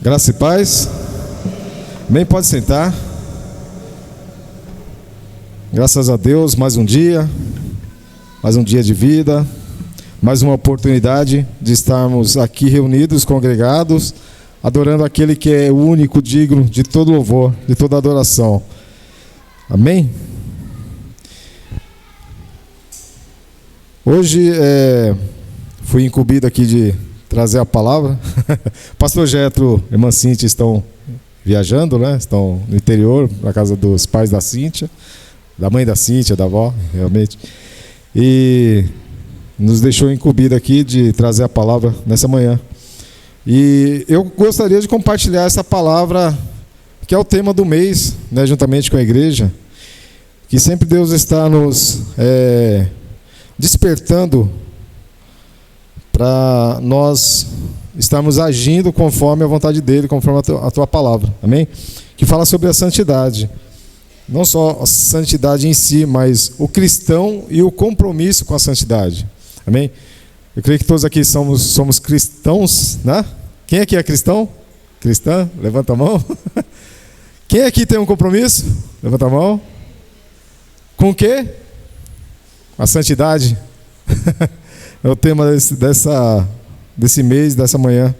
Graça e paz. Bem, pode sentar. Graças a Deus, mais um dia de vida, mais uma oportunidade de estarmos aqui reunidos, congregados, adorando aquele que é o único, digno de todo louvor, de toda adoração. Amém? Hoje fui incumbido aqui de trazer a palavra. Pastor Jetro e irmã Cíntia estão viajando, né? Estão no interior, na casa dos pais da Cíntia, da mãe da Cíntia, da avó, realmente. E nos deixou incumbido aqui de trazer a palavra nessa manhã. E eu gostaria de compartilhar essa palavra, que é o tema do mês, né, juntamente com a igreja, que sempre Deus está nos despertando para nós estarmos agindo conforme a vontade dele, conforme a tua palavra, amém? Que fala sobre a santidade, não só a santidade em si, mas o cristão e o compromisso com a santidade, amém? Eu creio que todos aqui somos cristãos, né? Quem aqui é cristão? Cristã? Levanta a mão. Quem aqui tem um compromisso? Levanta a mão. Com o quê? A santidade. É o tema desse mês, dessa manhã.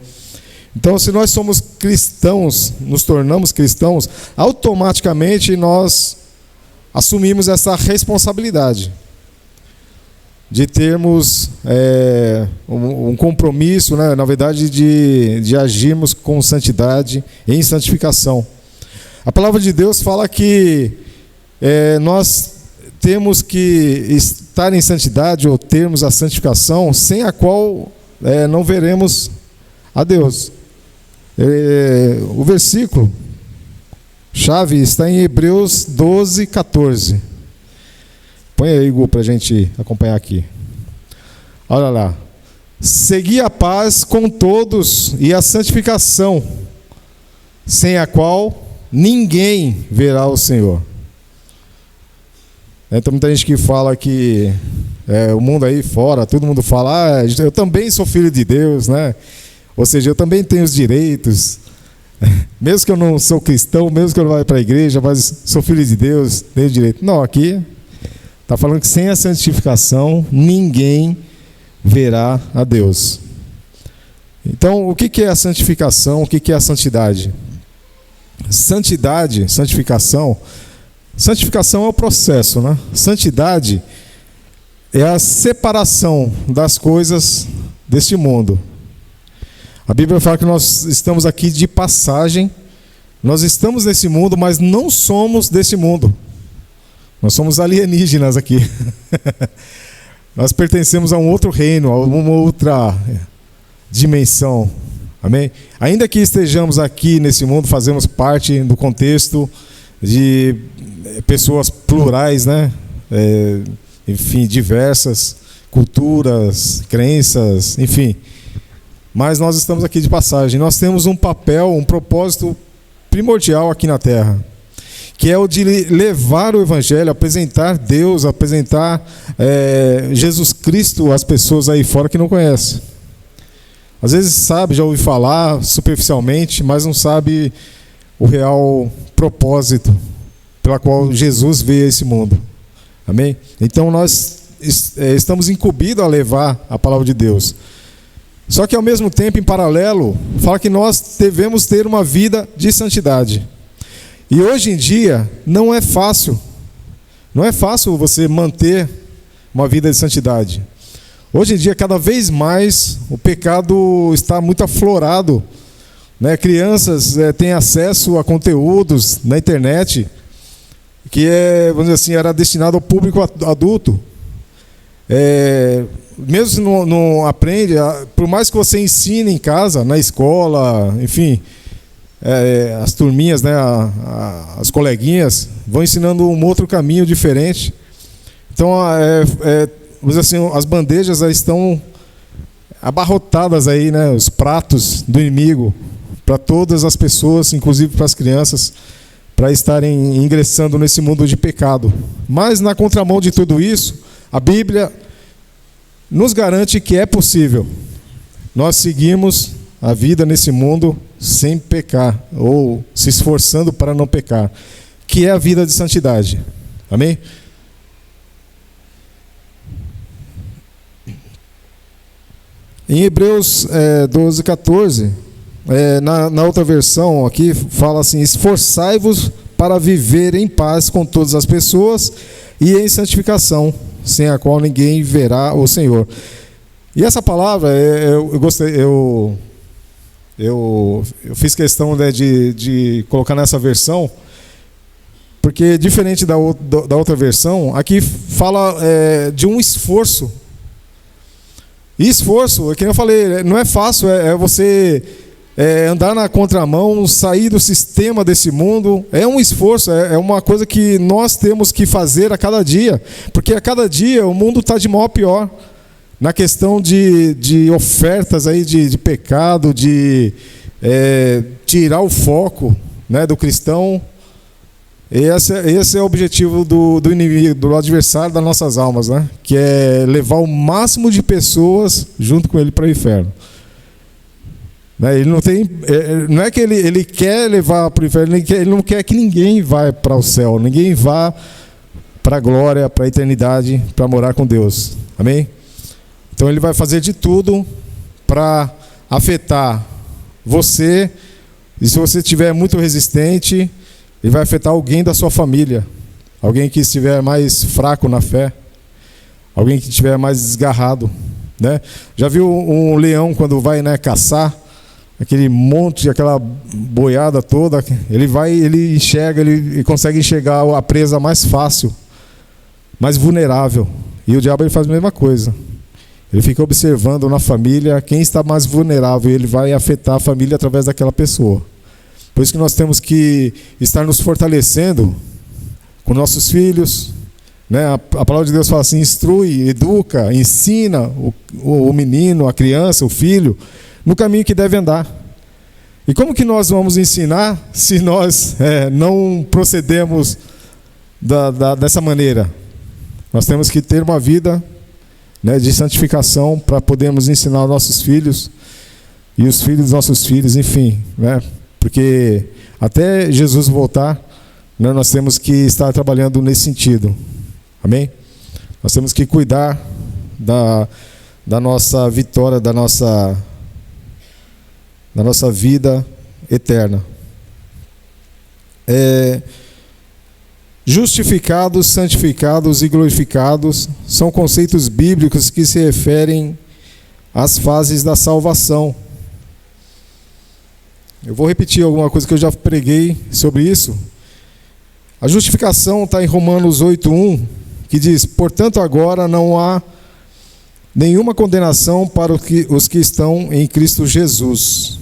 Então, se nós somos cristãos, nos tornamos cristãos, automaticamente nós assumimos essa responsabilidade de termos um compromisso, né, na verdade, de agirmos com santidade, em santificação. A palavra de Deus fala que nós temos que estar em santidade ou termos a santificação, sem a qual não veremos a Deus. O versículo chave está em Hebreus 12, 14. Põe aí, Gu, para a gente acompanhar aqui. Olha lá. Segui a paz com todos e a santificação, sem a qual ninguém verá o Senhor. Tem muita gente que fala que o mundo aí fora, todo mundo fala, eu também sou filho de Deus, né? Ou seja, eu também tenho os direitos, mesmo que eu não sou cristão, mesmo que eu não vá para a igreja, mas sou filho de Deus, tenho direito. Não, aqui está falando que sem a santificação, ninguém verá a Deus. Então, o que é a santificação? O que é a santidade? Santificação é o processo, né? Santidade é a separação das coisas deste mundo. A Bíblia fala que nós estamos aqui de passagem, nós estamos nesse mundo, mas não somos desse mundo. Nós somos alienígenas aqui. Nós pertencemos a um outro reino, a uma outra dimensão. Amém? Ainda que estejamos aqui nesse mundo, fazemos parte do contexto de pessoas plurais, né? Enfim, diversas culturas, crenças, enfim. Mas nós estamos aqui de passagem. Nós temos um papel, um propósito primordial aqui na Terra, que é o de levar o Evangelho, apresentar Deus, apresentar Jesus Cristo às pessoas aí fora que não conhecem. Às vezes sabe, já ouve falar superficialmente, mas não sabe o real propósito pela qual Jesus veio a esse mundo. Amém? Então nós estamos incumbidos a levar a palavra de Deus. Só que ao mesmo tempo, em paralelo, fala que nós devemos ter uma vida de santidade. E hoje em dia não é fácil. Não é fácil você manter uma vida de santidade. Hoje em dia, cada vez mais, o pecado está muito aflorado, né? Crianças têm acesso a conteúdos na internet que vamos dizer assim, era destinado ao público adulto. Mesmo se não aprende, por mais que você ensine em casa, na escola, enfim, as turminhas, né, as coleguinhas, vão ensinando um outro caminho diferente. Então, vamos dizer assim, as bandejas estão abarrotadas aí, né, os pratos do inimigo, para todas as pessoas, inclusive para as crianças, para estarem ingressando nesse mundo de pecado. Mas na contramão de tudo isso, a Bíblia nos garante que é possível nós seguimos a vida nesse mundo sem pecar, ou se esforçando para não pecar, que é a vida de santidade. Amém? Em Hebreus 12, 14, na outra versão aqui, fala assim: esforçai-vos para viver em paz com todas as pessoas e em santificação, sem a qual ninguém verá o Senhor. E essa palavra, eu fiz questão, né, de colocar nessa versão, porque diferente da outra versão, aqui fala de um esforço. E esforço, é que eu falei, não é fácil, é você andar na contramão, sair do sistema desse mundo. É um esforço, é uma coisa que nós temos que fazer a cada dia, porque a cada dia o mundo está de mal a pior, na questão de ofertas aí de pecado, de tirar o foco, né, do cristão. Esse é o objetivo do inimigo, do adversário das nossas almas, né? Que é levar o máximo de pessoas junto com ele para o inferno. Né? Ele não tem, não é que ele quer levar para o inferno, ele não quer que ninguém vá para o céu, ninguém vá para a glória, para a eternidade, para morar com Deus. Amém? Então ele vai fazer de tudo para afetar você, e se você estiver muito resistente, ele vai afetar alguém da sua família, alguém que estiver mais fraco na fé, alguém que estiver mais desgarrado, né? Já viu um leão quando vai, né, caçar, aquele monte, aquela boiada toda, ele enxerga, ele consegue enxergar a presa mais fácil, mais vulnerável. E o diabo ele faz a mesma coisa. Ele fica observando na família quem está mais vulnerável e ele vai afetar a família através daquela pessoa. Por isso que nós temos que estar nos fortalecendo com nossos filhos, né? A palavra de Deus fala assim: instrui, educa, ensina o menino, a criança, o filho, no caminho que deve andar. E como que nós vamos ensinar se nós não procedemos dessa maneira? Nós temos que ter uma vida, né, de santificação para podermos ensinar os nossos filhos e os filhos dos nossos filhos, enfim, né? Porque até Jesus voltar, né, nós temos que estar trabalhando nesse sentido. Amém? Nós temos que cuidar da nossa vitória, da nossa vida eterna. Justificados, santificados e glorificados são conceitos bíblicos que se referem às fases da salvação. Eu vou repetir alguma coisa que eu já preguei sobre isso. A justificação está em Romanos 8:1, que diz: portanto agora não há nenhuma condenação para os que estão em Cristo Jesus.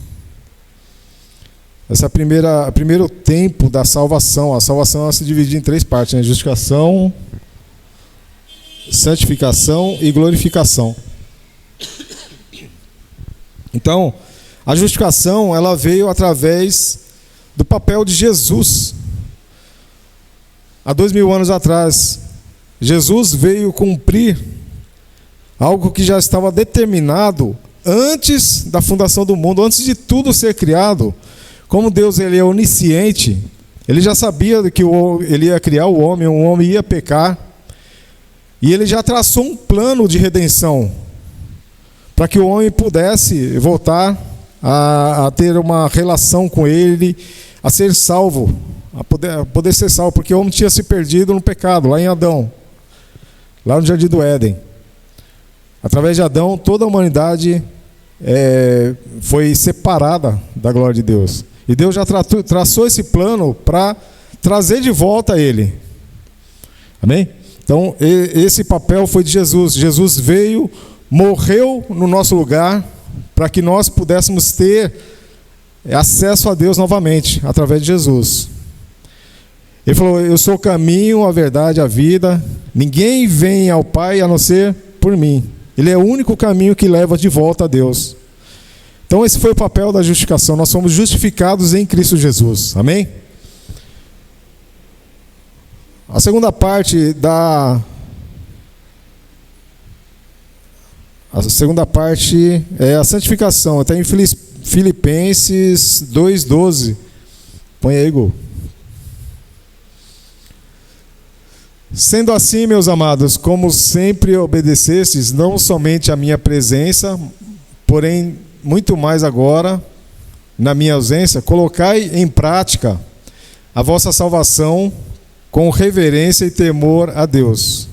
Esse é o primeiro tempo da salvação. A salvação ela se divide em três partes, né? Justificação, santificação e glorificação. Então, a justificação ela veio através do papel de Jesus. Há 2000 anos atrás, Jesus veio cumprir algo que já estava determinado antes da fundação do mundo, antes de tudo ser criado. Como Deus ele é onisciente, ele já sabia que ele ia criar o homem ia pecar, e ele já traçou um plano de redenção para que o homem pudesse voltar a ter uma relação com ele, a ser salvo, a poder ser salvo, porque o homem tinha se perdido no pecado, lá em Adão, lá no Jardim do Éden. Através de Adão, toda a humanidade foi separada da glória de Deus. E Deus já traçou esse plano para trazer de volta ele. Amém? Então, esse papel foi de Jesus. Jesus veio, morreu no nosso lugar, para que nós pudéssemos ter acesso a Deus novamente, através de Jesus. Ele falou: eu sou o caminho, a verdade, a vida. Ninguém vem ao Pai a não ser por mim. Ele é o único caminho que leva de volta a Deus. Então esse foi o papel da justificação. Nós somos justificados em Cristo Jesus. Amém? A segunda parte A segunda parte é a santificação. Está em Filipenses 2:12. Põe aí, Igor. Sendo assim, meus amados, como sempre obedecestes, não somente à minha presença, porém muito mais agora, na minha ausência, colocai em prática a vossa salvação com reverência e temor a Deus.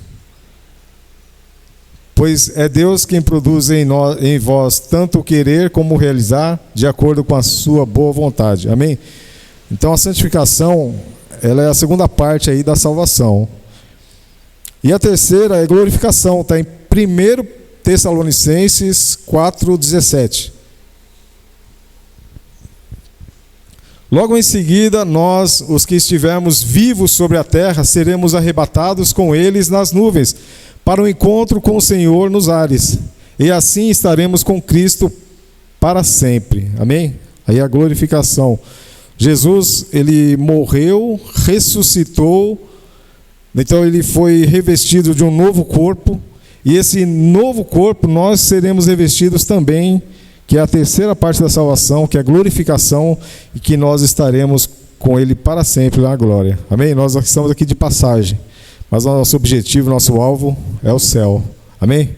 Pois é Deus quem produz em vós tanto o querer como o realizar, de acordo com a sua boa vontade. Amém? Então a santificação, ela é a segunda parte aí da salvação. E a terceira é glorificação, está em 1 Tessalonicenses 4:17. Logo em seguida, nós, os que estivermos vivos sobre a terra, seremos arrebatados com eles nas nuvens, para o encontro com o Senhor nos ares. E assim estaremos com Cristo para sempre. Amém? Aí a glorificação. Jesus, ele morreu, ressuscitou, então ele foi revestido de um novo corpo, e esse novo corpo nós seremos revestidos também, que é a terceira parte da salvação, que é a glorificação, e que nós estaremos com ele para sempre na glória. Amém? Nós estamos aqui de passagem, mas o nosso objetivo, nosso alvo é o céu. Amém?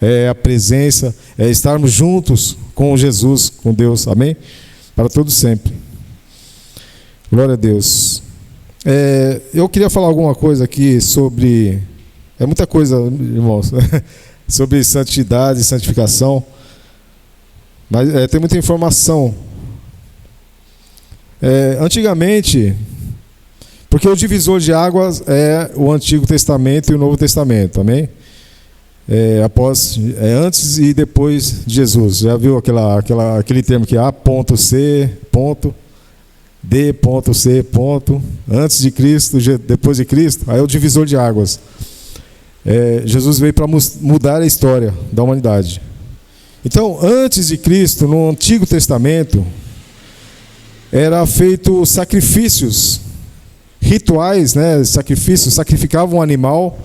É a presença, é estarmos juntos com Jesus, com Deus. Amém? Para todo sempre. Glória a Deus. Eu queria falar alguma coisa aqui sobre... É muita coisa, irmãos, sobre santidade e santificação, mas tem muita informação. Antigamente, porque o divisor de águas é o Antigo Testamento e o Novo Testamento, amém? Antes e depois de Jesus. Já viu aquele termo que A.C. D.C. Antes de Cristo, depois de Cristo? Aí é o divisor de águas. Jesus veio para mudar a história da humanidade. Então, antes de Cristo, no Antigo Testamento, era feito sacrifícios, rituais, né? Sacrificavam um animal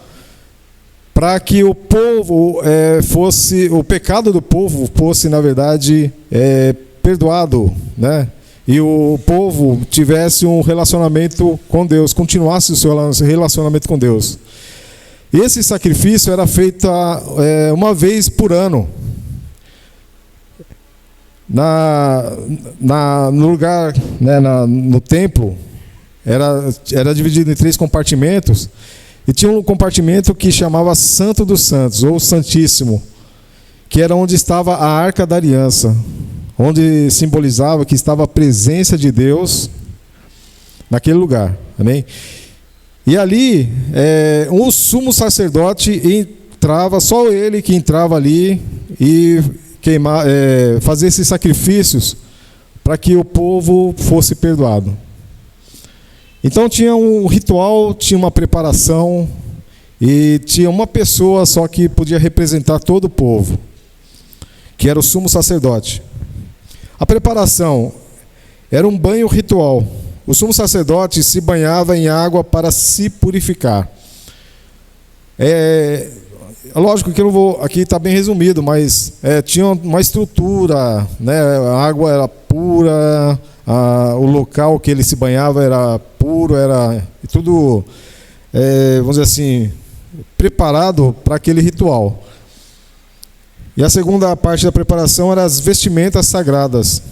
para que o povo o pecado do povo fosse, na verdade, perdoado, né? E o povo tivesse um relacionamento com Deus, continuasse o seu relacionamento com Deus. E esse sacrifício era feito uma vez por ano. No lugar, né, no templo, era dividido em 3 compartimentos, e tinha um compartimento que chamava Santo dos Santos, ou Santíssimo, que era onde estava a Arca da Aliança, onde simbolizava que estava a presença de Deus naquele lugar. Amém? E ali, o sumo sacerdote entrava, só ele que entrava ali e fazer esses sacrifícios para que o povo fosse perdoado. Então tinha um ritual, tinha uma preparação, e tinha uma pessoa só que podia representar todo o povo, que era o sumo sacerdote. A preparação era um banho ritual. O sumo sacerdote se banhava em água para se purificar. Lógico que eu não vou... Aqui está bem resumido, mas tinha uma estrutura, né? A água era pura, o local que ele se banhava era puro, era tudo, vamos dizer assim, preparado para aquele ritual. E a segunda parte da preparação era as vestimentas sagradas.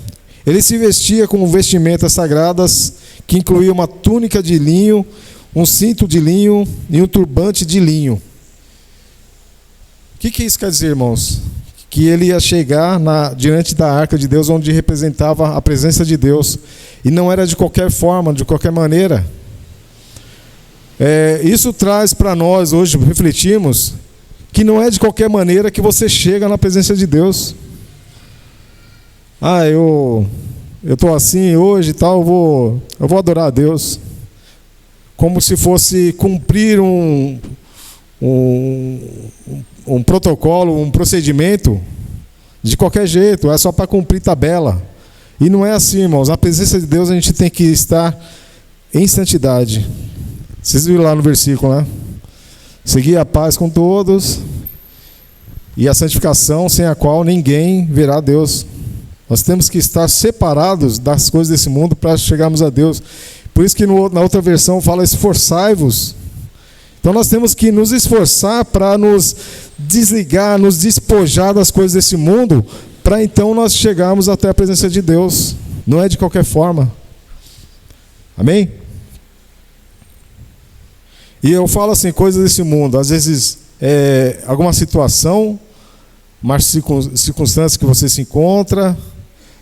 Ele se vestia com vestimentas sagradas, que incluía uma túnica de linho, um cinto de linho e um turbante de linho. O que isso quer dizer, irmãos? Que ele ia chegar diante da arca de Deus, onde representava a presença de Deus. E não era de qualquer forma, de qualquer maneira. Isso traz para nós, hoje, refletirmos, que não é de qualquer maneira que você chega na presença de Deus. Eu estou assim hoje e tal, eu vou adorar a Deus. Como se fosse cumprir um protocolo, um procedimento, de qualquer jeito, é só para cumprir tabela. E não é assim, irmãos. Na presença de Deus a gente tem que estar em santidade. Vocês viram lá no versículo, né? Seguir a paz com todos E a santificação sem a qual ninguém verá Deus. Nós temos que estar separados das coisas desse mundo para chegarmos a Deus. Por isso que na outra versão fala esforçai-vos. Então nós temos que nos esforçar para nos desligar, nos despojar das coisas desse mundo, para então nós chegarmos até a presença de Deus. Não é de qualquer forma. Amém? E eu falo assim, coisas desse mundo, às vezes alguma situação, uma circunstância que você se encontra,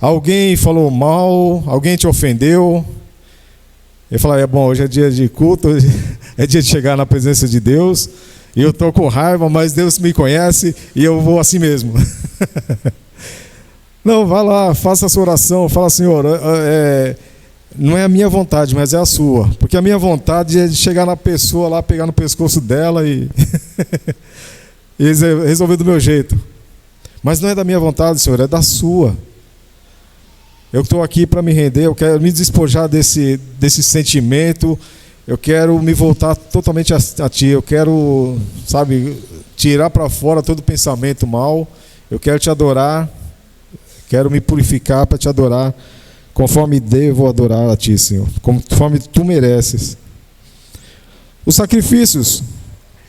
alguém falou mal, alguém te ofendeu. Eu falo, bom, hoje é dia de culto, é dia de chegar na presença de Deus, e eu estou com raiva, mas Deus me conhece e eu vou assim mesmo. Não, vá lá, faça a sua oração, fala, Senhor, não é a minha vontade, mas é a sua. Porque a minha vontade é de chegar na pessoa lá, pegar no pescoço dela e resolver do meu jeito. Mas não é da minha vontade, Senhor, é da sua. Eu estou aqui para me render, eu quero me despojar desse sentimento, eu quero me voltar totalmente a Ti, eu quero, tirar para fora todo pensamento mal, eu quero Te adorar, quero me purificar para Te adorar, conforme devo adorar a Ti, Senhor, conforme Tu mereces. Os sacrifícios,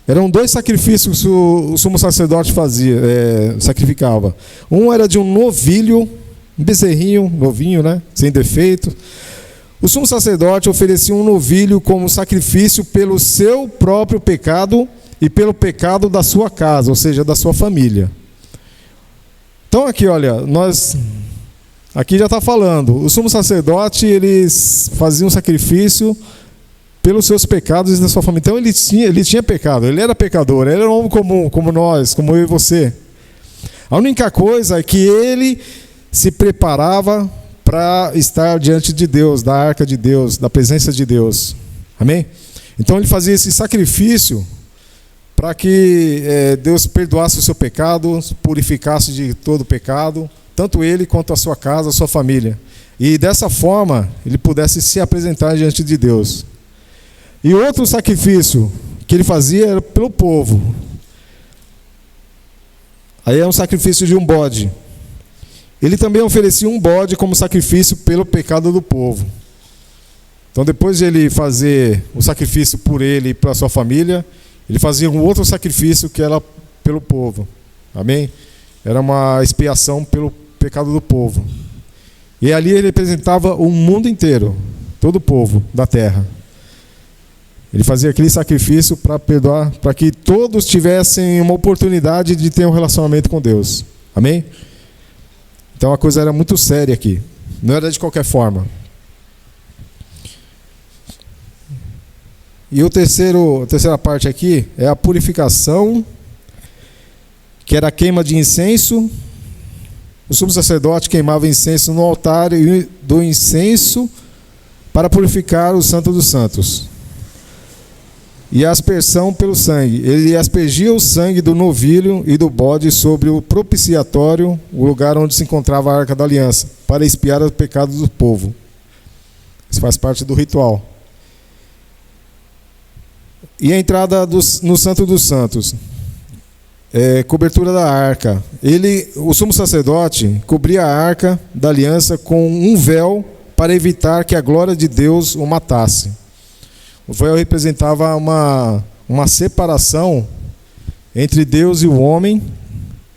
eram 2 sacrifícios que o sumo sacerdote sacrificava. Um era de um novilho, um bezerrinho, novinho, né? Sem defeito. O sumo sacerdote oferecia um novilho como sacrifício pelo seu próprio pecado e pelo pecado da sua casa, ou seja, da sua família. Então aqui, olha, aqui já está falando, o sumo sacerdote, eles faziam um sacrifício pelos seus pecados e da sua família. Então ele tinha pecado, ele era pecador, ele era um homem comum, como nós, como eu e você. A única coisa é que ele se preparava para estar diante de Deus, da arca de Deus, da presença de Deus. Amém? Então ele fazia esse sacrifício para que Deus perdoasse o seu pecado, purificasse de todo pecado, tanto ele quanto a sua casa, a sua família. E dessa forma ele pudesse se apresentar diante de Deus. E outro sacrifício que ele fazia era pelo povo. Aí é um sacrifício de um bode. Ele também oferecia um bode como sacrifício pelo pecado do povo. Então, depois de ele fazer o sacrifício por ele e para sua família, ele fazia um outro sacrifício que era pelo povo. Amém? Era uma expiação pelo pecado do povo. E ali ele representava o mundo inteiro, todo o povo da terra. Ele fazia aquele sacrifício para perdoar, para que todos tivessem uma oportunidade de ter um relacionamento com Deus. Amém? Então a coisa era muito séria aqui. Não era de qualquer forma. E a terceira parte aqui é a purificação, que era a queima de incenso. O sumo sacerdote queimava incenso no altar do incenso para purificar o Santo dos Santos. E a aspersão pelo sangue. Ele aspergia o sangue do novilho e do bode sobre o propiciatório, o lugar onde se encontrava a Arca da Aliança, para expiar os pecados do povo. Isso faz parte do ritual. E a entrada no Santo dos Santos. Cobertura da arca. O sumo sacerdote cobria a Arca da Aliança com um véu para evitar que a glória de Deus o matasse. O véu representava uma separação entre Deus e o homem,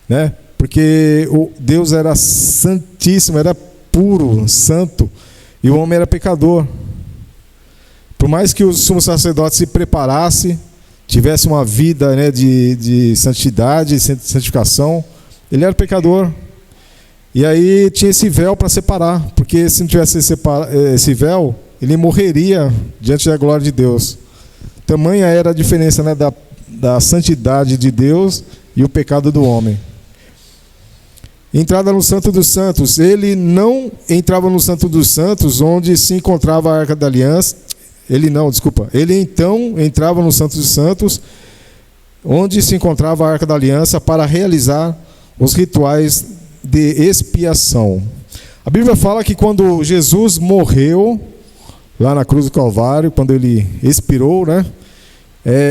né? Porque Deus era santíssimo, era puro, santo, e o homem era pecador. Por mais que o sumo sacerdote se preparasse, tivesse uma vida, né, de santidade, santificação, ele era pecador. E aí tinha esse véu para separar, porque se não tivesse esse véu, ele morreria diante da glória de Deus. Tamanha era a diferença, né, da santidade de Deus e o pecado do homem. Entrada no Santo dos Santos. Ele não entrava no Santo dos Santos, onde se encontrava a Arca da Aliança. Ele então entrava no Santo dos Santos, onde se encontrava a Arca da Aliança, para realizar os rituais de expiação. A Bíblia fala que quando Jesus morreu lá na cruz do Calvário, quando ele expirou, né?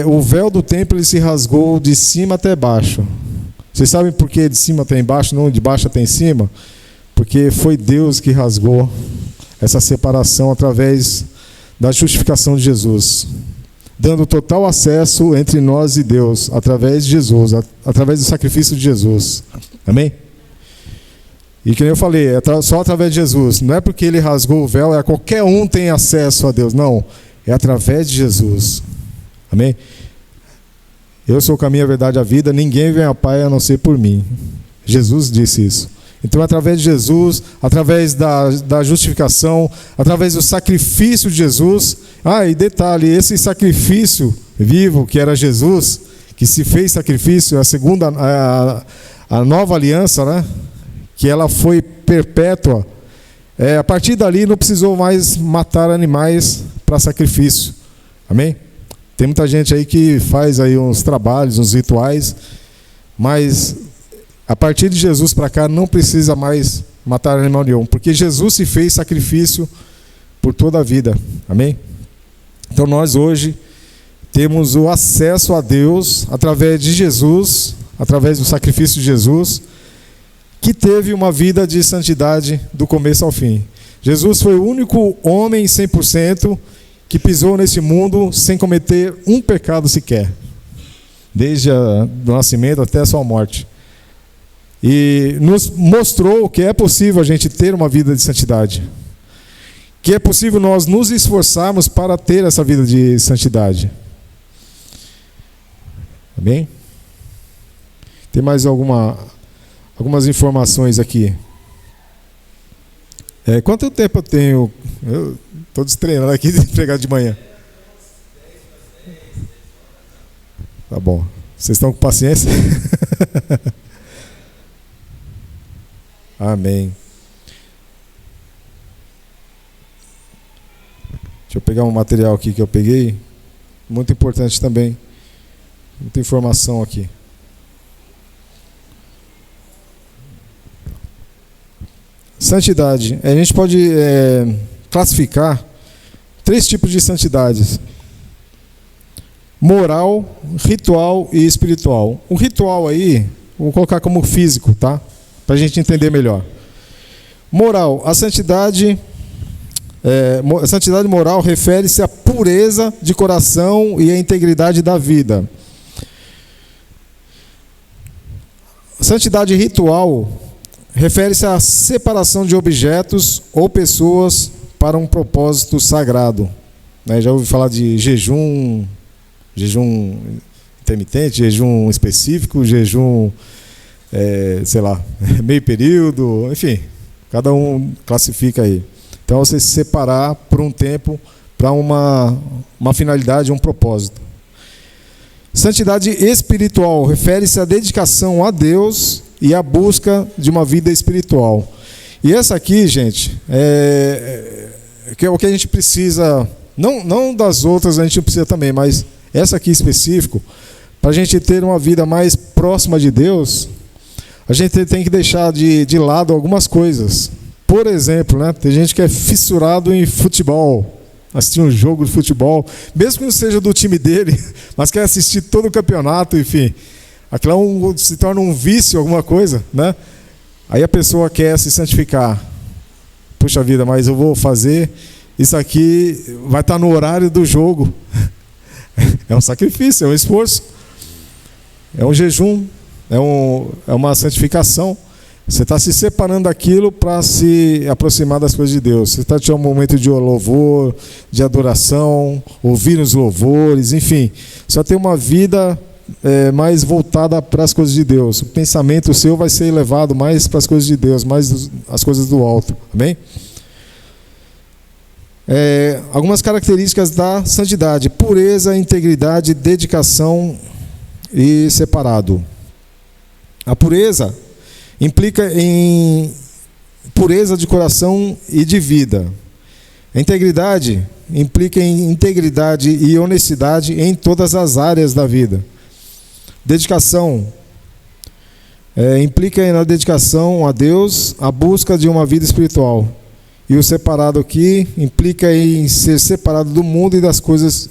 O véu do templo ele se rasgou de cima até baixo. Vocês sabem por que de cima tem embaixo, não de baixo tem em cima? Porque foi Deus que rasgou essa separação através da justificação de Jesus, dando total acesso entre nós e Deus, através de Jesus, através do sacrifício de Jesus. Amém? E que nem eu falei, é só através de Jesus. Não é porque ele rasgou o véu, qualquer um tem acesso a Deus. Não, é através de Jesus. Amém? Eu sou o caminho, a verdade e a vida, ninguém vem ao Pai a não ser por mim. Jesus disse isso. Então, através de Jesus, através da justificação, através do sacrifício de Jesus. E detalhe, esse sacrifício vivo, que era Jesus, que se fez sacrifício, a nova aliança, né? Que ela foi perpétua. A partir dali não precisou mais matar animais para sacrifício. Amém? Tem muita gente aí que faz aí uns trabalhos, uns rituais, mas a partir de Jesus para cá não precisa mais matar animal nenhum, porque Jesus se fez sacrifício por toda a vida. Amém? Então nós hoje temos o acesso a Deus através de Jesus, através do sacrifício de Jesus, que teve uma vida de santidade do começo ao fim. Jesus foi o único homem 100% que pisou nesse mundo sem cometer um pecado sequer, desde o nascimento até a sua morte. E nos mostrou que é possível a gente ter uma vida de santidade, que é possível nós nos esforçarmos para ter essa vida de santidade. Amém? Tem mais algumas informações aqui. Quanto tempo eu tenho? Eu estou destreinando aqui de pregar de manhã. Tá bom. Vocês estão com paciência? Amém. Deixa eu pegar um material aqui que eu peguei. Muito importante também. Muita informação aqui. Santidade. A gente pode classificar 3 tipos de santidades: moral, ritual e espiritual. O ritual aí, vou colocar como físico, tá? Para a gente entender melhor. Moral. A santidade moral refere-se à pureza de coração e à integridade da vida. Santidade ritual refere-se à separação de objetos ou pessoas para um propósito sagrado. Já ouvi falar de jejum intermitente, jejum específico, jejum, meio período, enfim, cada um classifica aí. Então, você se separar por um tempo para uma finalidade, um propósito. Santidade espiritual refere-se à dedicação a Deus e à busca de uma vida espiritual. E essa aqui, gente, que é o que a gente precisa, não das outras a gente precisa também, mas essa aqui em específico, para a gente ter uma vida mais próxima de Deus, a gente tem que deixar de lado algumas coisas. Por exemplo, né, tem gente que é fissurado em futebol, assistir um jogo de futebol, mesmo que não seja do time dele, mas quer assistir todo o campeonato, enfim. Aquilo se torna um vício, alguma coisa, né? Aí a pessoa quer se santificar. Puxa vida, mas eu vou fazer isso aqui, vai estar no horário do jogo. É um sacrifício, é um esforço. É um jejum, é uma santificação. Você está se separando daquilo para se aproximar das coisas de Deus. Você está tendo um momento de louvor, de adoração, ouvir os louvores, enfim. Só tem uma vida mais voltada para as coisas de Deus. O pensamento seu vai ser elevado mais para as coisas de Deus, mais as coisas do alto. Amém? Algumas características da santidade: pureza, integridade, dedicação e separado. A pureza implica em pureza de coração e de vida. A integridade implica em integridade e honestidade em todas as áreas da vida. Dedicação implica na dedicação a Deus, a busca de uma vida espiritual. E o separado aqui implica em ser separado do mundo e das coisas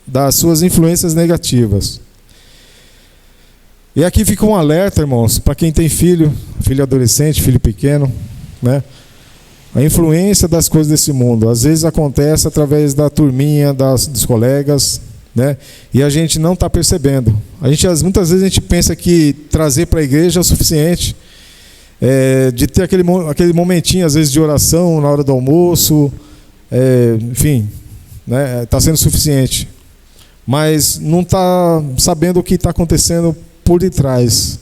das suas influências negativas. E aqui fica um alerta, irmãos, para quem tem filho adolescente, filho pequeno, né? A influência das coisas desse mundo, às vezes acontece através da turminha, dos colegas, né? E a gente não está percebendo. Muitas vezes a gente pensa que trazer para a igreja é o suficiente, de ter aquele momentinho, às vezes, de oração na hora do almoço, enfim, né? Está sendo suficiente. Mas não está sabendo o que está acontecendo por detrás.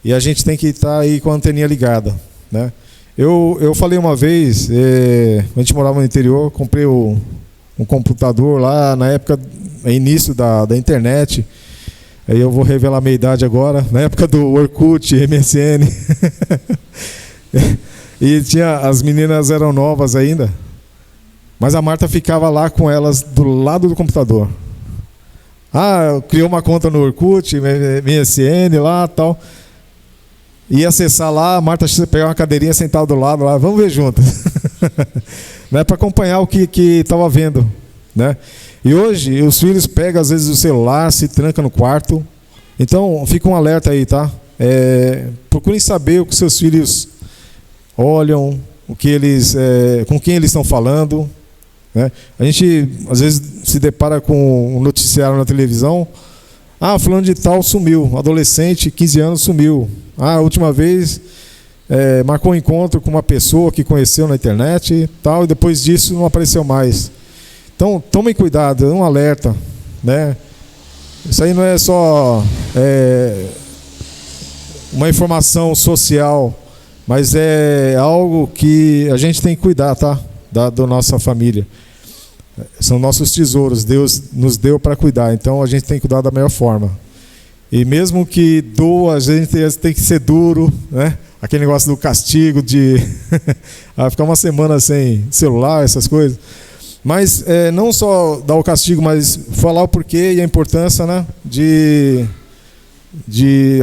E a gente tem que estar aí com a anteninha ligada, né? Eu falei uma vez, a gente morava no interior, comprei um computador lá na época, início da internet. Aí eu vou revelar a minha idade agora, na época do Orkut, MSN. E as meninas eram novas ainda, mas a Marta ficava lá com elas do lado do computador. Criou uma conta no Orkut, MSN lá, tal. Ia acessar lá, a Marta pegava uma cadeirinha, sentava do lado lá, vamos ver juntas. Né, para acompanhar o que estava vendo, né? E hoje os filhos pegam às vezes o celular, se trancam no quarto. Então fica um alerta aí, tá? Procurem saber o que seus filhos olham, o que eles, com quem eles estão falando, né? A gente às vezes se depara com um noticiário na televisão. Fulano de tal sumiu, adolescente, 15 anos, sumiu. A última vez marcou um encontro com uma pessoa que conheceu na internet e tal, e depois disso não apareceu mais. Então, tomem cuidado, é um alerta, né? Isso aí não é só uma informação social, mas é algo que a gente tem que cuidar, tá? Da nossa família. São nossos tesouros, Deus nos deu para cuidar, então a gente tem que cuidar da melhor forma. E mesmo que doa, a gente tem que ser duro, né? Aquele negócio do castigo, de ficar uma semana sem celular, essas coisas. Mas não só dar o castigo, mas falar o porquê e a importância, né, de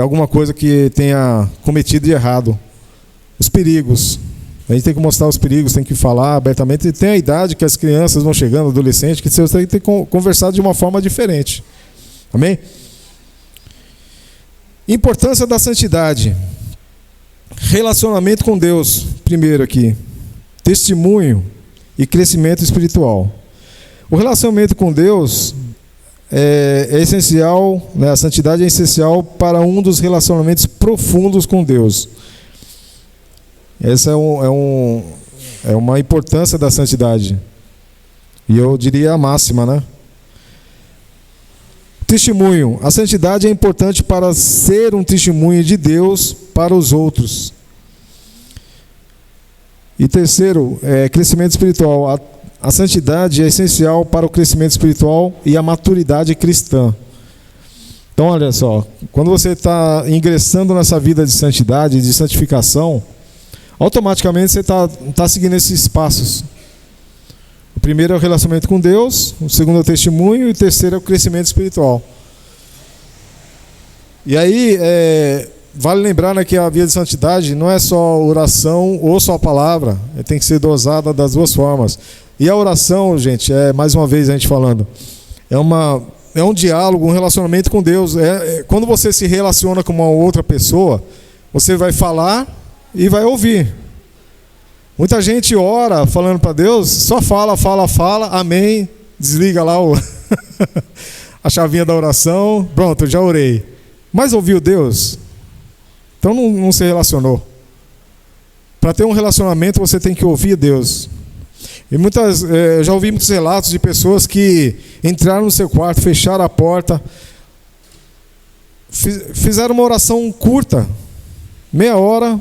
alguma coisa que tenha cometido de errado. Os perigos. A gente tem que mostrar os perigos, tem que falar abertamente. E tem a idade que as crianças vão chegando, adolescentes, que você tem que conversar de uma forma diferente. Amém? Importância da santidade. Relacionamento com Deus, primeiro aqui. Testemunho e crescimento espiritual. O relacionamento com Deus é essencial, né? A santidade é essencial para um dos relacionamentos profundos com Deus. Essa é uma importância da santidade. E eu diria a máxima, né? Testemunho. A santidade é importante para ser um testemunho de Deus para os outros. E terceiro, crescimento espiritual. A santidade é essencial para o crescimento espiritual e a maturidade cristã. Então, olha só, quando você está ingressando nessa vida de santidade, de santificação, automaticamente você está seguindo esses passos. O primeiro é o relacionamento com Deus, o segundo é o testemunho e o terceiro é o crescimento espiritual. E aí, vale lembrar, né, que a vida de santidade não é só oração ou só palavra, tem que ser dosada das duas formas. E a oração, gente, mais uma vez a gente falando, é um diálogo, um relacionamento com Deus. Quando você se relaciona com uma outra pessoa, você vai falar e vai ouvir. Muita gente ora falando para Deus, só fala, amém, desliga lá a chavinha da oração, pronto, já orei. Mas ouviu Deus? Então não se relacionou. Para ter um relacionamento você tem que ouvir Deus. E eu já ouvi muitos relatos de pessoas que entraram no seu quarto, fecharam a porta, fizeram uma oração curta, meia hora,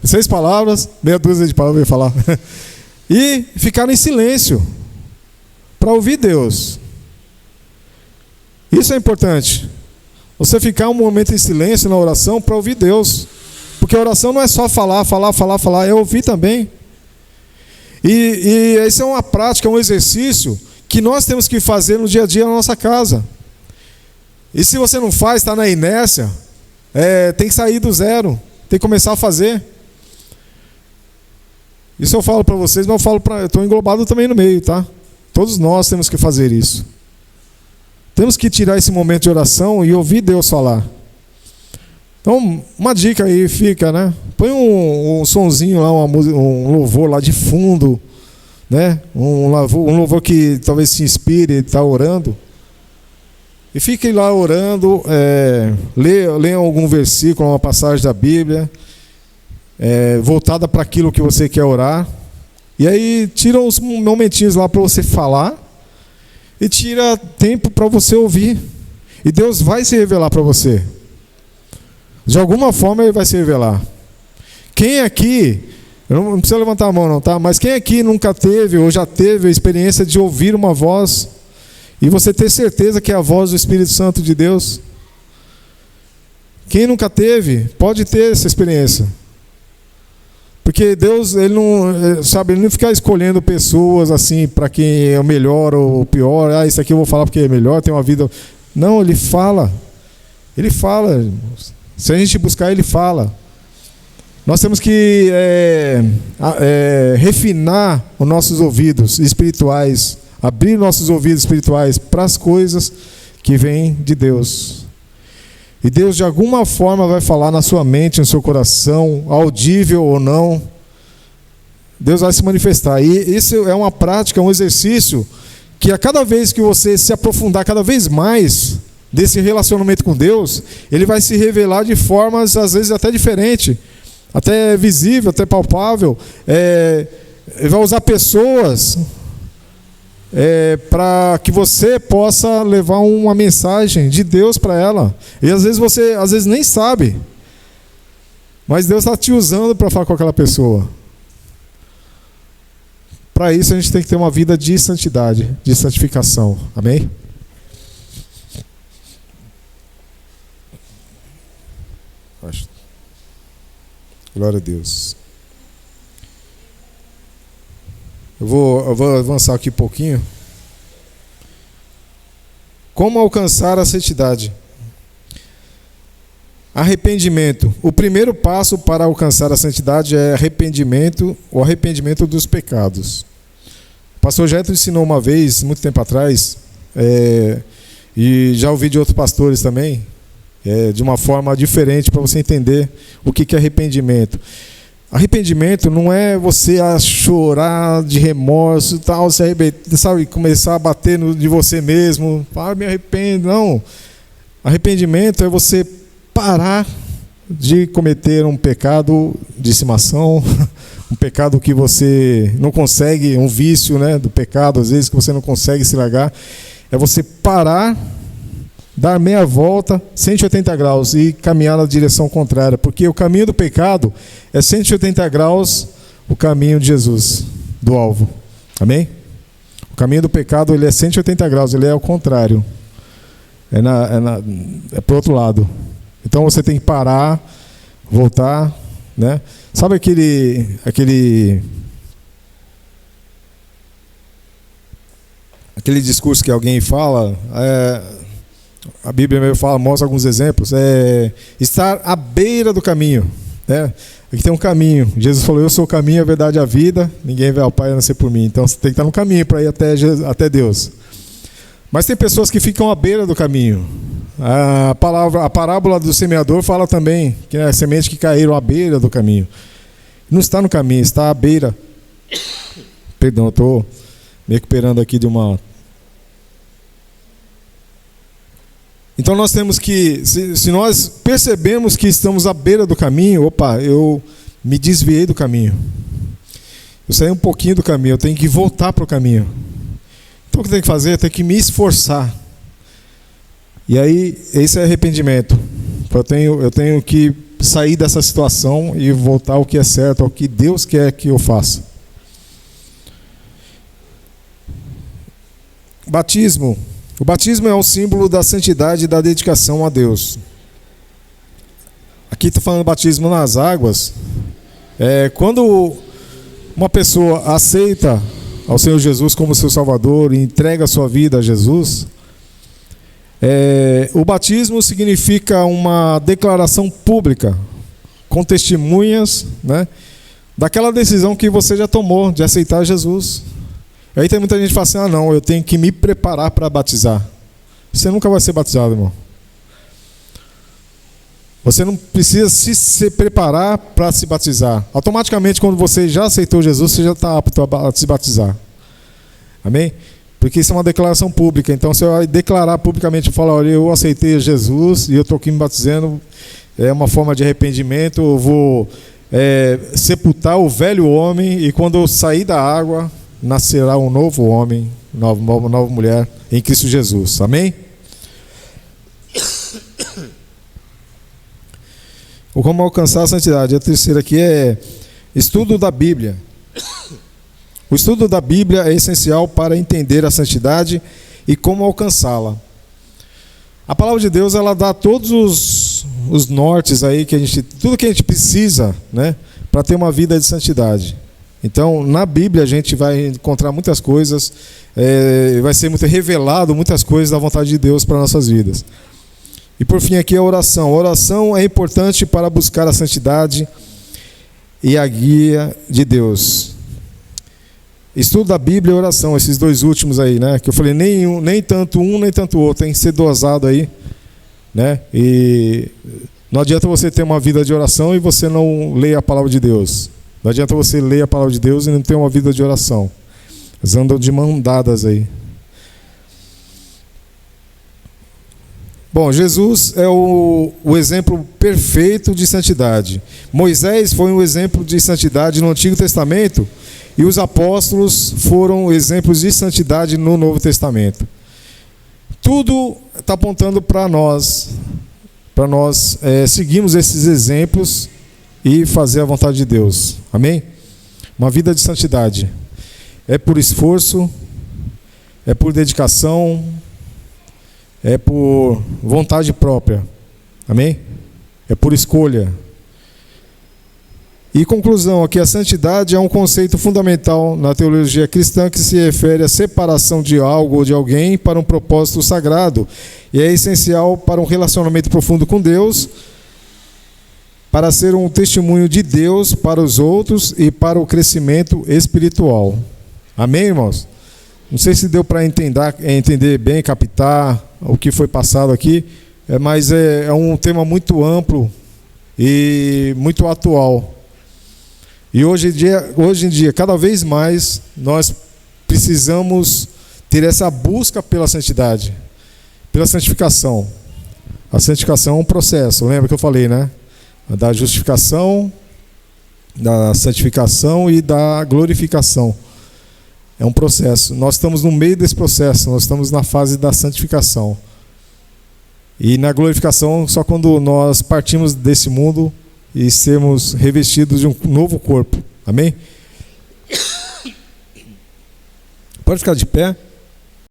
6 palavras, meia dúzia de palavras eu ia falar, e ficaram em silêncio para ouvir Deus. Isso é importante. Você ficar um momento em silêncio na oração para ouvir Deus. Porque a oração não é só falar, é ouvir também. E isso é uma prática, um exercício que nós temos que fazer no dia a dia na nossa casa. E se você não faz, está na inércia, tem que sair do zero, tem que começar a fazer. Isso eu falo para vocês, mas eu estou englobado também no meio, tá? Todos nós temos que fazer isso. Temos que tirar esse momento de oração e ouvir Deus falar. Então, uma dica aí fica, né? Põe um sonzinho lá, um louvor lá de fundo, né? Um louvor que talvez se inspire, está orando. E fiquem lá orando, leiam algum versículo, uma passagem da Bíblia, voltada para aquilo que você quer orar. E aí tira uns momentinhos lá para você falar e tira tempo para você ouvir. E Deus vai se revelar para você. De alguma forma Ele vai se revelar. Quem aqui, não precisa levantar a mão não, tá? Mas quem aqui nunca teve ou já teve a experiência de ouvir uma voz e você ter certeza que é a voz do Espírito Santo de Deus? Quem nunca teve, pode ter essa experiência. Porque Deus, Ele não fica escolhendo pessoas assim para quem é o melhor ou o pior. Isso aqui eu vou falar porque é melhor, tem uma vida. Não, Ele fala. Ele fala. Se a gente buscar, Ele fala. Nós temos que refinar os nossos ouvidos espirituais, abrir nossos ouvidos espirituais para as coisas que vêm de Deus. E Deus de alguma forma vai falar na sua mente, no seu coração, audível ou não. Deus vai se manifestar. E isso é uma prática, um exercício que a cada vez que você se aprofundar cada vez mais desse relacionamento com Deus, Ele vai se revelar de formas às vezes até diferentes, até visível, até palpável. Ele vai usar pessoas para que você possa levar uma mensagem de Deus para ela. E às vezes você nem sabe, mas Deus está te usando para falar com aquela pessoa. Para isso a gente tem que ter uma vida de santidade, de santificação. Amém? Glória a Deus. Eu vou avançar aqui um pouquinho. Como alcançar a santidade? Arrependimento. O primeiro passo para alcançar a santidade é o arrependimento dos pecados. O pastor Jetro ensinou uma vez, muito tempo atrás, e já ouvi de outros pastores também, de uma forma diferente para você entender o que é arrependimento. Arrependimento não é você chorar de remorso, tal, se arrepender, sabe, começar a bater de você mesmo, me arrependo. Não. Arrependimento é você parar de cometer um pecado de estimação, um pecado que você não consegue, um vício, né, do pecado, às vezes, que você não consegue se largar. É você parar, dar meia volta, 180 graus e caminhar na direção contrária, porque o caminho do pecado é 180 graus o caminho de Jesus, do alvo. Amém? O caminho do pecado ele é 180 graus, ele é ao contrário. É para o outro lado. Então você tem que parar, voltar, né? Sabe aquele discurso que alguém fala, a Bíblia mostra alguns exemplos, estar à beira do caminho, né? Aqui tem um caminho. Jesus falou: eu sou o caminho, a verdade e a vida, ninguém vai ao Pai a não ser por mim. Então você tem que estar no caminho para ir até Deus. Mas tem pessoas que ficam à beira do caminho. A parábola do semeador fala também que é a semente que caíram à beira do caminho. Não está no caminho, está à beira. Perdão, eu estou me recuperando aqui de uma... Então nós temos que, se nós percebemos que estamos à beira do caminho, eu me desviei do caminho. Eu saí um pouquinho do caminho, eu tenho que voltar para o caminho. Então o que eu tenho que fazer? Eu tenho que me esforçar. E aí, esse é arrependimento. Eu tenho que sair dessa situação e voltar ao que é certo, ao que Deus quer que eu faça. Batismo. O batismo é um símbolo da santidade e da dedicação a Deus. Aqui estou falando batismo nas águas. Quando uma pessoa aceita ao Senhor Jesus como seu Salvador e entrega a sua vida a Jesus, o batismo significa uma declaração pública, com testemunhas, né, daquela decisão que você já tomou de aceitar Jesus. Aí tem muita gente que fala assim: não, eu tenho que me preparar para batizar. Você nunca vai ser batizado, irmão. Você não precisa se preparar para se batizar. Automaticamente, quando você já aceitou Jesus, você já está apto a se batizar. Amém? Porque isso é uma declaração pública. Então você vai declarar publicamente e falar: olha, eu aceitei Jesus e eu estou aqui me batizando. É uma forma de arrependimento. Eu vou sepultar o velho homem, e quando eu sair da água, nascerá um novo homem, uma nova mulher em Cristo Jesus. Amém? Como alcançar a santidade? A terceira aqui é estudo da Bíblia. O estudo da Bíblia é essencial para entender a santidade e como alcançá-la. A palavra de Deus, ela dá todos os nortes aí tudo que a gente precisa, né, para ter uma vida de santidade. Então, na Bíblia a gente vai encontrar muitas coisas, vai ser muito revelado muitas coisas da vontade de Deus para nossas vidas. E por fim aqui a oração. A oração é importante para buscar a santidade e a guia de Deus. Estudo da Bíblia e oração, esses dois últimos aí, né? Que eu falei, nem tanto um, nem tanto outro, tem que ser dosado aí, né? E não adianta você ter uma vida de oração e você não ler a palavra de Deus. Não adianta você ler a palavra de Deus e não ter uma vida de oração. Eles andam de mão dadas aí. Bom, Jesus é o exemplo perfeito de santidade. Moisés foi um exemplo de santidade no Antigo Testamento e os apóstolos foram exemplos de santidade no Novo Testamento. Tudo está apontando para nós seguirmos esses exemplos e fazer a vontade de Deus. Amém? Uma vida de santidade é por esforço, é por dedicação, é por vontade própria. Amém? É por escolha. E conclusão aqui, a santidade é um conceito fundamental na teologia cristã que se refere à separação de algo ou de alguém para um propósito sagrado e é essencial para um relacionamento profundo com Deus, para ser um testemunho de Deus para os outros e para o crescimento espiritual. Amém, irmãos? Não sei se deu para entender bem, captar o que foi passado aqui, mas é um tema muito amplo e muito atual. E hoje em dia, cada vez mais, nós precisamos ter essa busca pela santidade, pela santificação. A santificação é um processo, lembra que eu falei, né? Da justificação, da santificação e da glorificação. É um processo. Nós estamos no meio desse processo, nós estamos na fase da santificação. E na glorificação, só quando nós partimos desse mundo e sermos revestidos de um novo corpo. Amém? Pode ficar de pé.